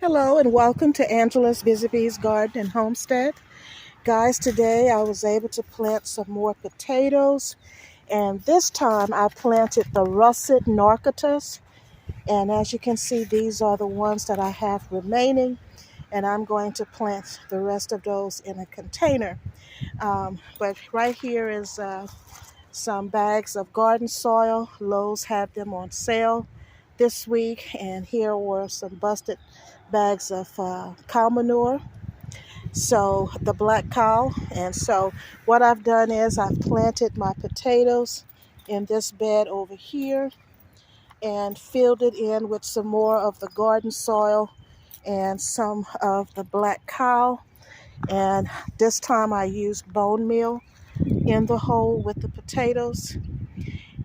Hello and welcome to Angela's Busy Bees Garden and Homestead. Guys, today I was able to plant some more potatoes, and this time I planted the russet norcatus. And as you can see, these are the ones that I have remaining, and I'm going to plant the rest of those in a container. But right here is some bags of garden soil. Lowe's had them on sale this week, and here were some busted bags of cow manure, so the black cow. And so what I've done is I've planted my potatoes in this bed over here and filled it in with some more of the garden soil and some of the black cow. And this time I used bone meal in the hole with the potatoes.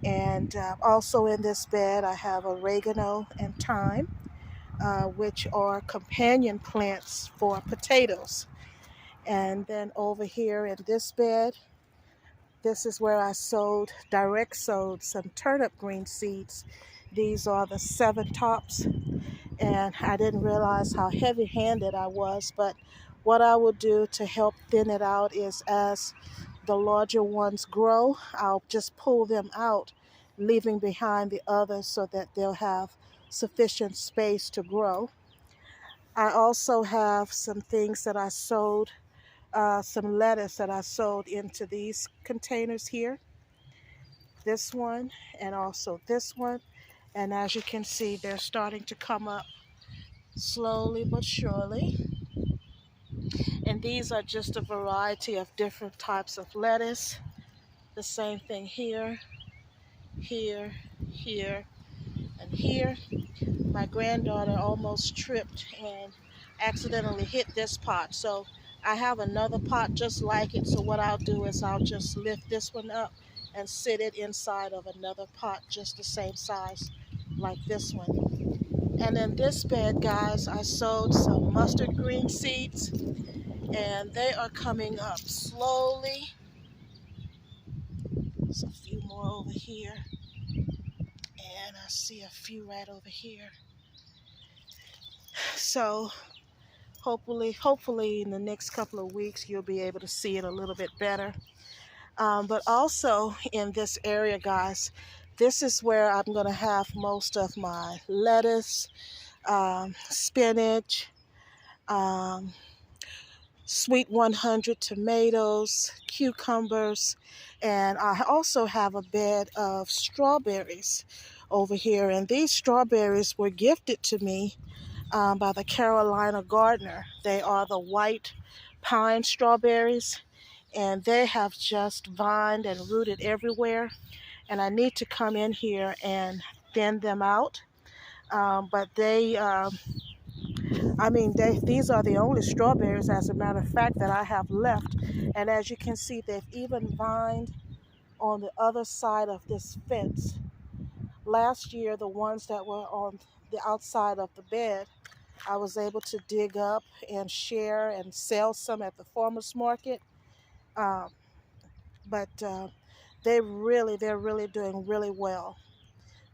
And also in this bed I have oregano and thyme, which are companion plants for potatoes. And then over here in this bed, this is where I direct sowed some turnip green seeds. These are the 7 tops, and I didn't realize how heavy-handed I was, but what I will do to help thin it out is as the larger ones grow, I'll just pull them out, leaving behind the others so that they'll have sufficient space to grow. I also have some things that I sowed, some lettuce that I sowed into these containers here. This one and also this one. And as you can see, they're starting to come up slowly but surely. And these are just a variety of different types of lettuce. The same thing here, here, here, and here. My granddaughter almost tripped and accidentally hit this pot. So I have another pot just like it. So what I'll do is I'll just lift this one up and sit it inside of another pot just the same size like this one. And in this bed, guys, I sowed some mustard green seeds, and they are coming up slowly. There's a few more over here, and I see a few right over here. So hopefully in the next couple of weeks you'll be able to see it a little bit better. But also in this area, guys, this is where I'm going to have most of my lettuce, spinach, um, sweet 100 tomatoes, cucumbers, and I also have a bed of strawberries over here. And these strawberries were gifted to me by the Carolina gardener. They are the white pine strawberries, and they have just vined and rooted everywhere. And I need to come in here and thin them out. But these are the only strawberries, as a matter of fact, that I have left. And as you can see, they've even vined on the other side of this fence. Last year, the ones that were on the outside of the bed, I was able to dig up and share and sell some at the farmers market. Um, but they're really doing really well.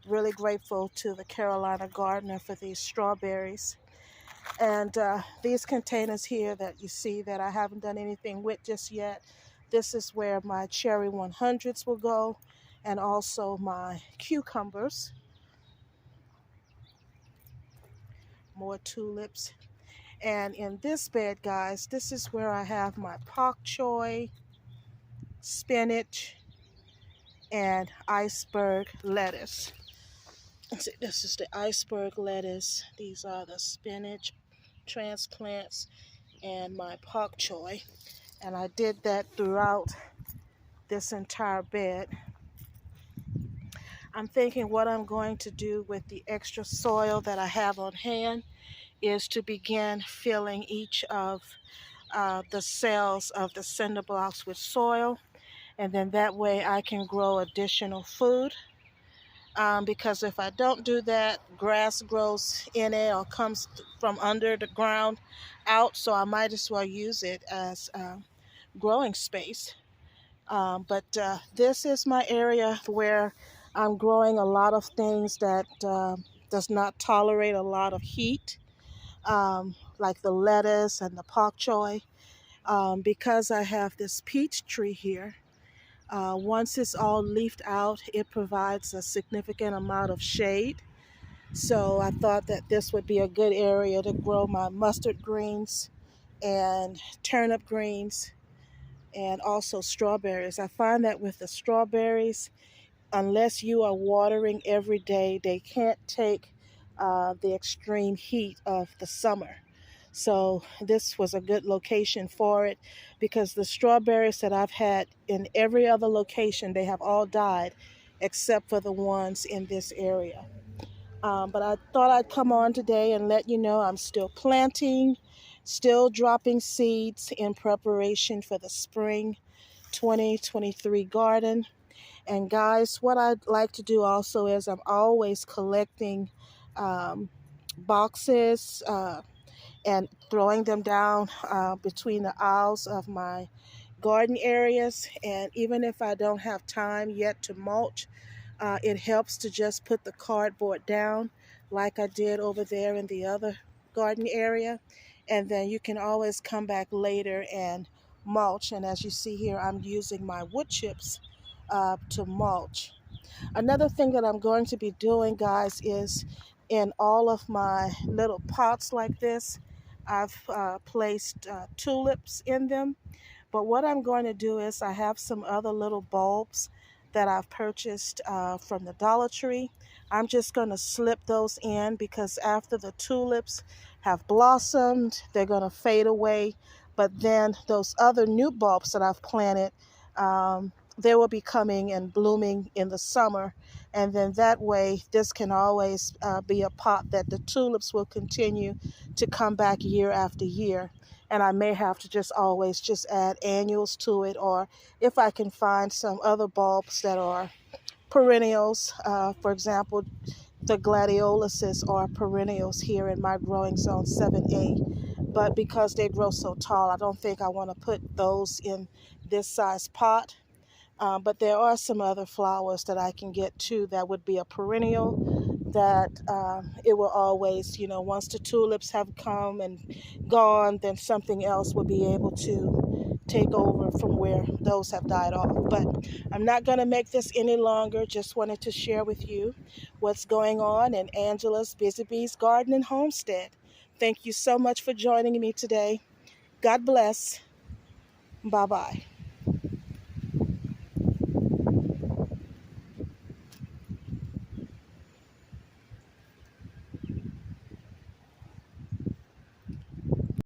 Really grateful to the Carolina gardener for these strawberries. And these containers here that you see that I haven't done anything with just yet, this is where my cherry 100s will go, and also my cucumbers. More tulips. And in this bed, guys, this is where I have my pak choy, spinach, and iceberg lettuce. See, this is the iceberg lettuce. These are the spinach transplants and my pak choy. And I did that throughout this entire bed. I'm thinking what I'm going to do with the extra soil that I have on hand is to begin filling each of the cells of the cinder blocks with soil, and then that way I can grow additional food. Because if I don't do that, grass grows in it or comes from under the ground out, so I might as well use it as growing space. But this is my area where I'm growing a lot of things that does not tolerate a lot of heat. like the lettuce and the pak choi. Because I have this peach tree here, once it's all leafed out, it provides a significant amount of shade. So I thought that this would be a good area to grow my mustard greens and turnip greens and also strawberries. I find that with the strawberries, unless you are watering every day, they can't take the extreme heat of the summer. So this was a good location for it because the strawberries that I've had in every other location, they have all died except for the ones in this area. But I thought I'd come on today and let you know I'm still planting, still dropping seeds in preparation for the spring 2023 garden. And guys, what I'd like to do also is I'm always collecting um, boxes and throwing them down between the aisles of my garden areas. And even if I don't have time yet to mulch, it helps to just put the cardboard down like I did over there in the other garden area. And then you can always come back later and mulch. And as you see here, I'm using my wood chips to mulch. Another thing that I'm going to be doing, guys, is in all of my little pots like this, I've placed tulips in them. But what I'm going to do is I have some other little bulbs that I've purchased from the Dollar Tree. I'm just going to slip those in because after the tulips have blossomed, they're going to fade away. But then those other new bulbs that I've planted, they will be coming and blooming in the summer. And then that way, this can always be a pot that the tulips will continue to come back year after year. And I may have to just always just add annuals to it, or if I can find some other bulbs that are perennials. For example, the gladioluses are perennials here in my growing zone 7A. But because they grow so tall, I don't think I want to put those in this size pot. But there are some other flowers that I can get too that would be a perennial that it will always, once the tulips have come and gone, then something else will be able to take over from where those have died off. But I'm not going to make this any longer. Just wanted to share with you what's going on in Angela's Busy Bees Garden and Homestead. Thank you so much for joining me today. God bless. Bye-bye.